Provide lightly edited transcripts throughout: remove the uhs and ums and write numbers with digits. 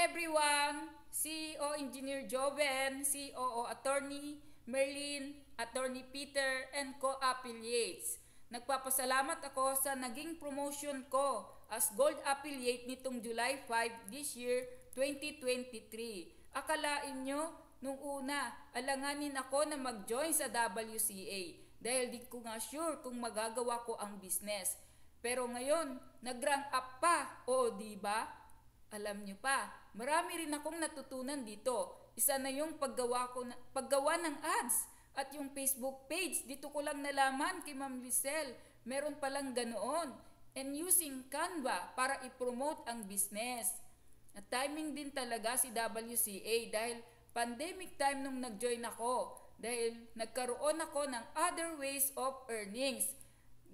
everyone! CEO Engineer Joven, COO Attorney Merlin, Attorney Peter, and co-affiliates. Nagpapasalamat ako sa naging promotion ko as Gold Affiliate nitong July 5 this year, 2023. Akalain nyo, nung una, alanganin ako na mag-join sa WCA dahil di ko nga sure kung magagawa ko ang business. Pero ngayon, nag-rank up pa, o diba? Alam nyo pa, marami rin akong natutunan dito. Isa na yung paggawa ng ads at yung Facebook page. Dito ko lang nalaman kay Ma'am Lisel, meron palang ganoon. And using Canva para i-promote ang business. At timing din talaga si WCA dahil pandemic time nung nag-join ako. Dahil nagkaroon ako ng other ways of earnings.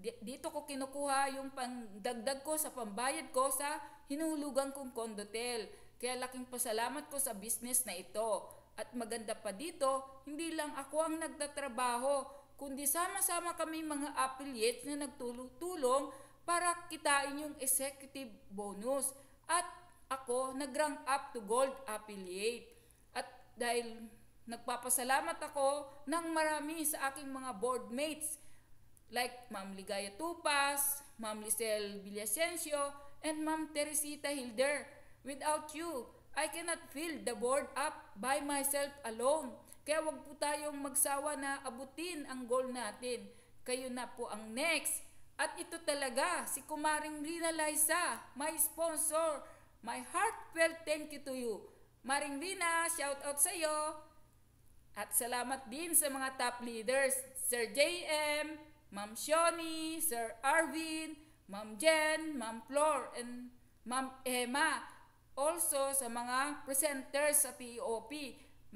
Dito ko kinukuha yung pangdagdag ko sa pambayad ko sa hinuhulugan kong condotel. Kaya laking pasalamat ko sa business na ito. At maganda pa dito, hindi lang ako ang nagtatrabaho, kundi sama-sama kami mga affiliates na nagtulong para kitain yung executive bonus. At ako nag-rank up to gold affiliate. At dahil nagpapasalamat ako ng marami sa aking mga board mates, like Ma'am Ligaya Tupas, Ma'am Lisel Villasencio, and Ma'am Teresita Hilder. Without you, I cannot fill the board up by myself alone. Kaya wag po tayong magsawa na abutin ang goal natin. Kayo na po ang next. At ito talaga, si Kumaring Rina Liza, my sponsor. My heartfelt thank you to you. Maring Rina, shout out sa iyo. At salamat din sa mga top leaders, Sir JM, Ma'am Shoni, Sir Arvin, Ma'am Jen, Ma'am Flor, and Ma'am Emma. Also sa mga presenters sa TEOP,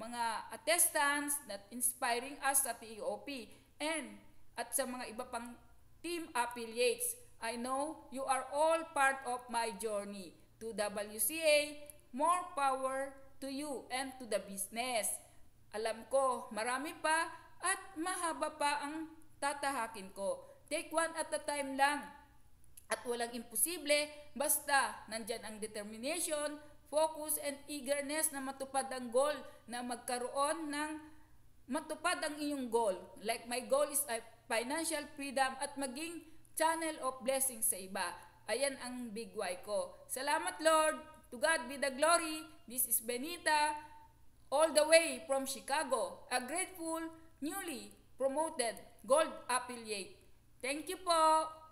mga attestants that inspiring us sa TEOP, and at sa mga iba pang team affiliates. I know you are all part of my journey to WCA. More power to you and to the business. Alam ko, marami pa at mahaba pa ang tatahakin ko. Take one at a time lang. At walang imposible, basta nandyan ang determination, focus, and eagerness na matupad ang goal, na magkaroon ng matupad ang iyong goal. Like my goal is a financial freedom at maging channel of blessings sa iba. Ayan ang big why ko. Salamat Lord. To God be the glory. This is Benita, all the way from Chicago, a grateful, newly promoted Gold Affiliate. Thank you po.